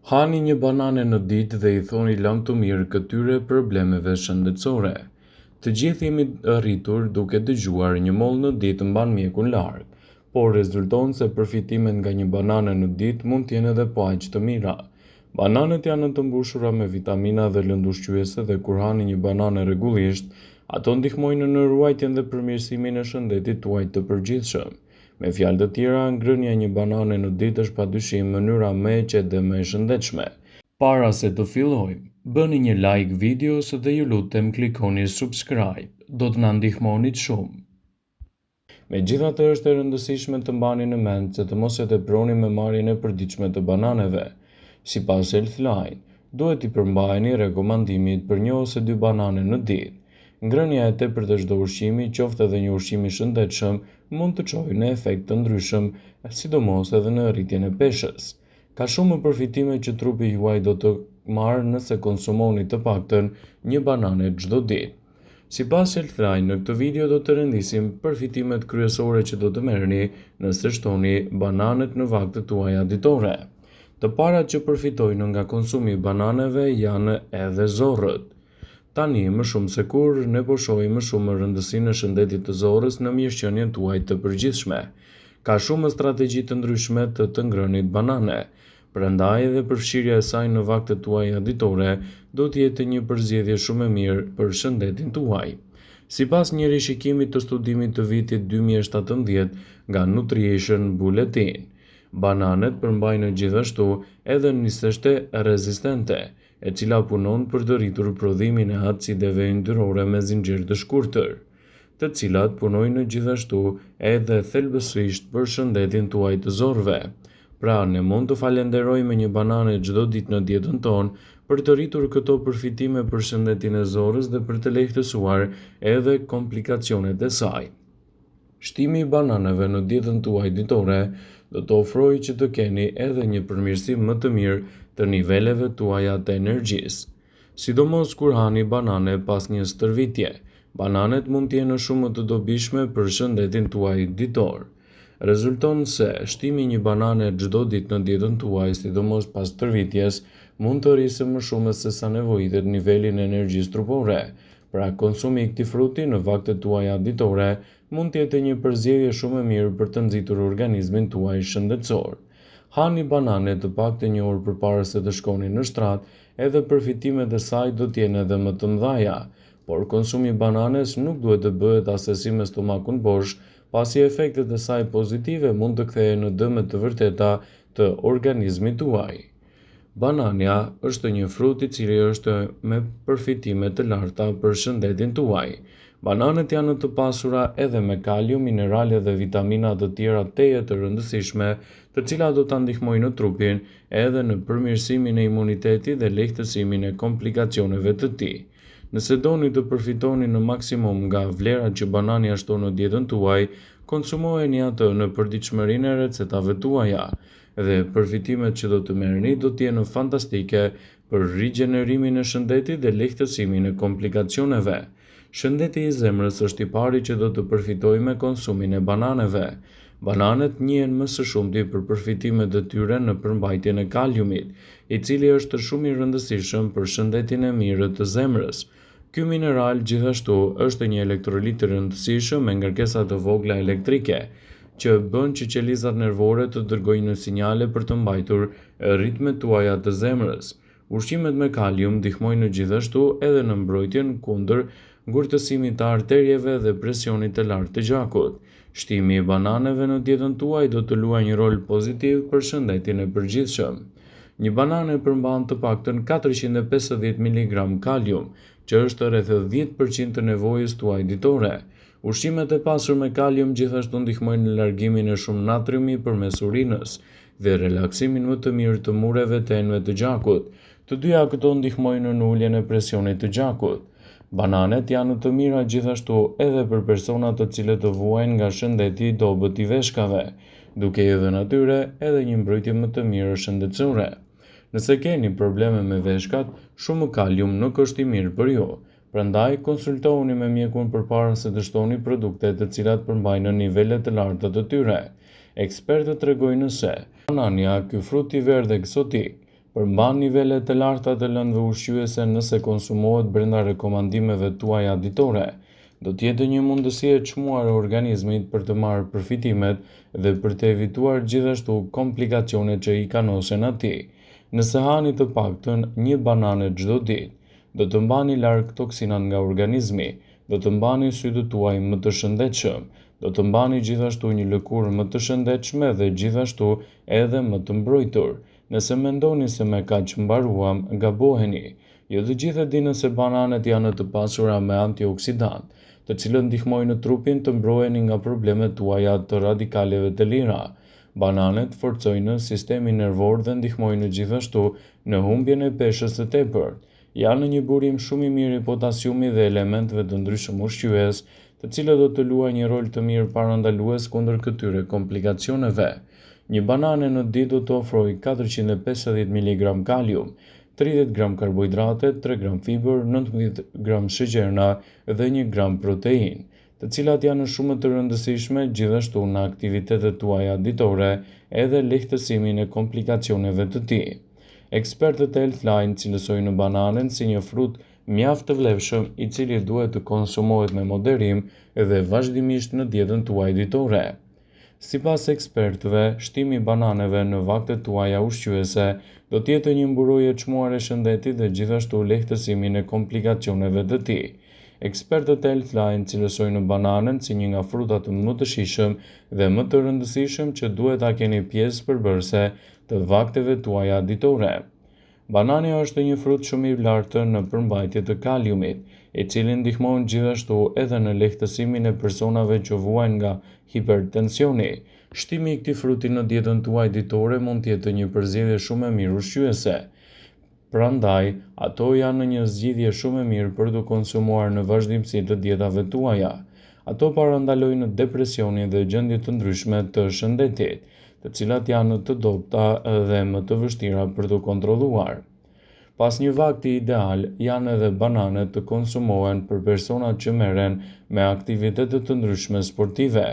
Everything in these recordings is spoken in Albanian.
Hani një banane në ditë dhe i thoni lam të mirë këtyre problemeve shëndetësore. Të gjithë jemi arritur duke dëgjuar një mollë në ditë mban mjekun larg, por rezulton se përfitimet nga një banane në ditë mund t'jenë edhe po aq të mira. Bananet janë të mbushura me vitamina dhe lëndë ushqyese dhe kur hani një banane rregullisht, ato ndihmojnë në ruajtjen dhe përmirësimin e shëndetit tuaj të përgjithshëm. Me fjalë të tjera, ngrënia e një banane në ditë është padyshim mënyra më e qetë dhe më e shëndetshme. Para se të fillojmë, bëni një like videos dhe ju lutem klikoni subscribe, do të na ndihmonit shumë. Megjithatë është e rëndësishme të mbani në mend se të mos e teproni me marrjen e përditshme të bananeve. Sipas Healthline, duhet i përmbaheni rekomandimit për 1 ose 2 banane në ditë. Ngrënia e tepërt e çdo ushqimi, qoftë edhe një ushqim i shëndetshëm, mund të çojë në efekt të ndryshëm, sidomos edhe në rritjen e peshës. Ka shumë përfitime që trupi juaj do të marrë nëse konsumoni të paktën një banane çdo ditë. Sipas Healthline, në këtë video do të rendisim përfitimet kryesore që do të merrni nëse shtoni bananet në vaktet tuaja ditore. Të parat që përfitojnë nga konsumi i bananeve janë edhe zorrët. Tani, më shumë se kur, ne po shohim më shumë rëndësinë e shëndetit të zorrës në mirëqenien tuaj të përgjithshme. Ka shumë strategji të ndryshme të ngrënit banane. Prandaj edhe përfshirja e saj në vaktet tuaja ditore do të jetë një përzgjedhje shumë e mirë për shëndetin tuaj. Sipas një rishikimi të studimit të vitit 2017 nga Nutrition Bulletin, bananet përmbajnë gjithashtu edhe niseshte rezistente, e cila punon për të rritur prodhimin e acideve yndyrore me zinxhir të shkurtër, të cilat punojnë gjithashtu edhe thelbësisht për shëndetin tuaj të zorrëve. Pra, ne mund të falenderojmë një banane çdo ditë në dietën tonë për të rritur këto përfitime për shëndetin e zorrës dhe për të lehtësuar edhe komplikacionet e saj. Shtimi i bananeve në dietën tuaj ditore do të ofrojë që të keni edhe një përmirësim më të mirë të niveleve tuaja të energjisë. Sidomos kur hani banane pas një stërvitje, bananet mund të jenë shumë të dobishme për shëndetin tuaj ditor. Rezulton se shtimi një banane çdo ditë në dietën tuaj, sidomos pas stërvitjes, mund të rrisë më shumë se sa nevojitet nivelin e energjisë trupore. Pra, konsumi i këtij fruti në vaktet tuaja ditore mund të jetë një përzgjedhje shumë e mirë për të nxitur organizmin tuaj shëndetësor. Hani banane të paktën 1 orë përpara se të shkoni në shtrat, edhe përfitimet e saj do të jenë edhe më të mëdha, por konsumi i bananes nuk duhet të bëhet asesi me stomakun bosh, pasi efektet e saj pozitive mund të kthehen në dëme të vërteta të organizmit tuaj. Banania është një frut i cili është me përfitime të larta për shëndetin tuaj. Bananet janë të pasura edhe me kalium, minerale dhe vitamina të tjera teje të rëndësishme, të cilat do ta ndihmojnë trupin edhe në përmirësimin e imunitetit dhe lehtësimin e komplikacioneve të tij. Nëse doni të përfitoni në maksimum nga vlerat që banani shton në dietën tuaj, konsumojeni atë në përditshmërinë e recetave tuaja, dhe përfitimet që do të merrni do të jenë fantastike për rigjenerimin e shëndetit dhe lehtësimin e komplikacioneve. Shëndeti i zemrës është i pari që do të përfitojë me konsumin e bananeve. Bananet njihen më së shumti për përfitimet e tyre në përmbajtjen e kaliumit, i cili është shumë i rëndësishëm për shëndetin e mirë të zemrës. Ky mineral gjithashtu është një elektrolit i rëndësishëm me ngarkesa të vogla elektrike, që bën që qelizat nervore të dërgojnë sinjale për të mbajtur ritmet tuaja të zemrës. Ushqimet me kalium ndihmojnë gjithashtu edhe në mbrojtjen kundër ngurtësimit të arterieve dhe presionit të lartë të gjakut. Shtimi i bananeve në dietën tuaj do të luajë një rol pozitiv për shëndetin e përgjithshëm. Një banane përmban të paktën 450 mg kalium, që është rreth 10% të nevojës tuaj ditore. Ushqimet e pasur me kalium gjithashtu ndihmojnë në largimin e shumë natriumi përmes urinës dhe relaksimin më të mirë të mureve të enve të gjakut. Të dyja këto ndihmojnë në uljen e presionit të gjakut. Bananet janë të mira gjithashtu edhe për personat të cilët të vuajnë nga shëndeti i dobët i veshkave, duke i dhënë atyre edhe një mbrojtje më të mirë shëndetësore. Nëse keni probleme me veshkat, shumë kalium nuk është i mirë për ju. Prandaj, konsultohuni me mjekun përpara se të shtoni produkte të cilat përmbajnë nivele të larta të tyre. Ekspertët tregojnë se banania, ky frut i verdhë eksotik, Përmban nivele të larta të lëndëve ushqyese nëse konsumohet brenda rekomandimeve tuaja ditore. Do t'jetë një mundësi e çmuar e organizmit për të marrë përfitimet dhe për të evituar gjithashtu komplikacionet që i kanosen atij. Nëse hani të paktën një banane çdo ditë, do të mbani larg toksinat nga organizmi, do të mbani sytë tuaj më të shëndetshëm, do të mbani gjithashtu një lëkurë më të shëndetshme dhe gjithashtu edhe më të mbrojtur. Nëse mendoni se me kaq mbaruam, gaboheni. Jo të gjithë e dinë se bananet janë të pasura me antioksidant, të cilët ndihmojnë trupin të mbrojeni nga problemet tuaja të radikaleve të lira. Bananet forcojnë sistemin nervor dhe ndihmojnë gjithashtu në humbjen e peshës së tepërt. Janë një burim shumë i mirë i potasiumit dhe elementeve të ndryshëm ushqyes, të cilët do të luajnë një rol të mirë parandalues kundër këtyre komplikacioneve. Një banane në ditë do të ofrojë 450 mg kalium, 30 gram karbohidrate, 3 gram fiber, 19 gram sheqerna dhe 1 gram protein, të cilat janë shumë të rëndësishme gjithashtu në aktivitetet tuaja ditore edhe lehtësimin e komplikacioneve të tij. Ekspertët e Healthline cilësojnë bananen si një frut mjaft të vlefshëm i cili duhet të konsumohet me moderim dhe vazhdimisht në dietën tuaj ditore. Sipas ekspertëve, shtimi i bananeve në vaktet tuaja ushqyese do të jetë një mburojë e çmuar e shëndetit dhe gjithashtu lehtësimin e komplikacioneve të tij. Ekspertët e Healthline cilësojnë bananen si një nga frutat më të shijshëm dhe më të rëndësishëm që duhet ta keni pjesë përbërëse të vakteve tuaja ditore. Banani është një frut shumë i lartë në përmbajtje të kaliumit, i cili ndihmon gjithashtu edhe në lehtësimin e personave që vuajnë nga hipertensioni. Shtimi i këtij fruti në dietën tuaj ditore mund të jetë një përzgjedhje shumë e mirë ushqyese. Prandaj, ato janë një zgjidhje shumë e mirë për të konsumuar në vazhdimsi të dietave tuaja. Ato parandalojnë depresionin dhe gjendje të ndryshme të shëndetit, të cilat janë të dobta dhe më të vështira për të kontrolluar. Pas një vakti ideal, janë edhe bananet të konsumohen për personat që merren me aktivitete të ndryshme sportive,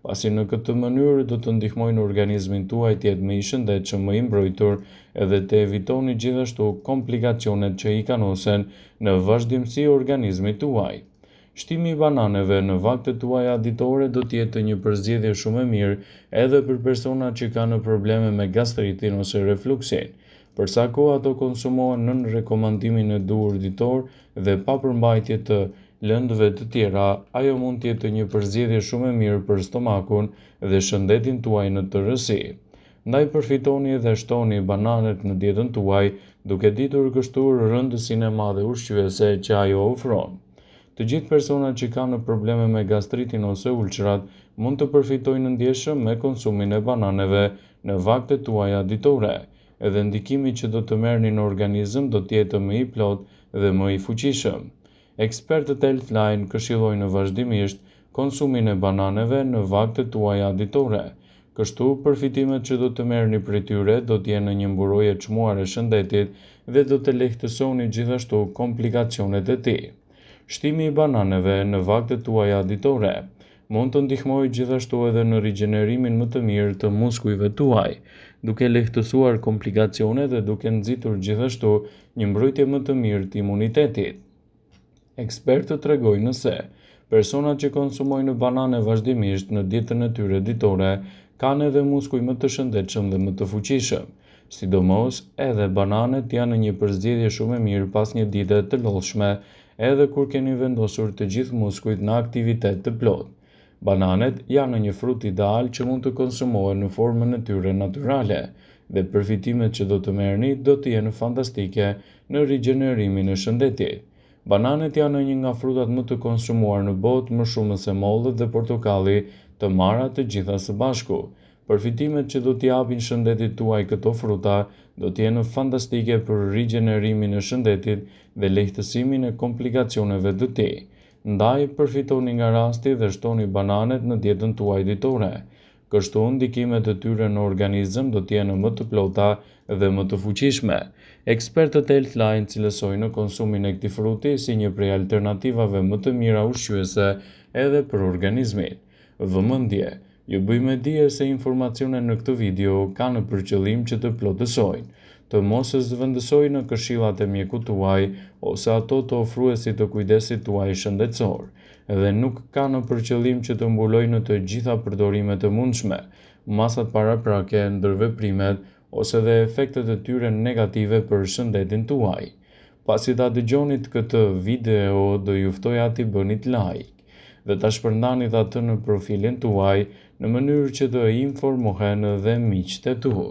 pasi në këtë mënyrë do të ndihmojnë organizmin tuaj të jetë më i shëndetshëm, më i mbrojtur edhe të evitoni gjithashtu komplikacionet që i kanosen në vazhdimsi organizmit tuaj. Shtimi i bananeve në vaktet tuaja ditore do të jetë një përzgjedhje shumë e mirë edhe për personat që kanë probleme me gastritin ose refluksin. Për sa kohë ato konsumohen nën rekomandimin e duhur ditor dhe pa përmbajtje të lëndëve të tjera, ajo mund të jetë një përzgjedhje shumë e mirë për stomakun dhe shëndetin tuaj në tërësi. Ndaj përfitoni dhe shtoni bananet në dietën tuaj, duke ditur gështuar rëndësinë e madhe ushqyese që ajo ofron. Të gjithë personat që kanë probleme me gastritin ose ulçrat mund të përfitojnë ndjeshëm me konsumin e bananeve në vaktet tuaja ditore, edhe ndikimi që do të merrni në organizëm do të jetë më i plotë dhe më i fuqishëm. Ekspertët e Healthline këshillojnë vazhdimisht konsumin e bananeve në vaktet tuaja ditore. Kështu, përfitimet që do të merrni prej tyre do të jenë një mburojë e çmuar e shëndetit dhe do të lehtësoni gjithashtu komplikacionet e tij. Shtimi i bananeve në vaktet tuaja ditore mund të ndihmojë gjithashtu edhe në rigjenerimin më të mirë të muskujve tuaj, duke lehtësuar komplikacionet dhe duke nxitur gjithashtu një mbrojtje më të mirë të imunitetit. Ekspertët tregojnë se personat që konsumojnë banane vazhdimisht në dietën e tyre ditore kanë edhe muskuj më të shëndetshëm dhe më të fuqishëm. Sidomos, edhe bananet janë një përzgjedhje shumë e mirë pas një dite të lodhshme, edhe kur keni vendosur të gjithë muskujt në aktivitet të plotë. Bananet janë një frut ideal që mund të konsumohen në formën e tyre natyrale, dhe përfitimet që do të merrni do të jenë fantastike në rigjenerimin e shëndetit. Bananet janë një nga frutat më të konsumuar në botë, më shumë se mollët dhe portokalli, të marra të gjitha së bashku. Përfitimet që do t'i japin shëndetit tuaj këto fruta do të jenë fantastike për rigjenerimin e shëndetit dhe lehtësimin e komplikacioneve të tij. Ndaj, përfitoni nga rasti dhe shtoni bananet në dietën tuaj ditore. Kështu ndikimet e tyre në organizëm do të jenë më të plota dhe më të fuqishme. Ekspertët e Healthline cilësojnë konsumin e këtij fruti si një prej alternativave më të mira ushqyese edhe për organizmin. Vëmendje. Ju bëjmë dije se informacionet në këtë video kanë për qëllim që të plotësojnë, të mos e zvendësojnë në këshillat e mjekut tuaj ose ato të ofruesit të kujdesit tuaj shëndetësor, dhe nuk kanë për qëllim që të mbulojnë në të gjitha përdorimet e mundshme, masat paraprake, ndërveprimet ose dhe efektet e tyre negative për shëndetin tuaj. Pasi ta dëgjonit këtë video, do ju ftoja t'i bënit like dhe ta shpërndanit atë në profilin tuaj në mënyrë që të informohen dhe miqtë e tu.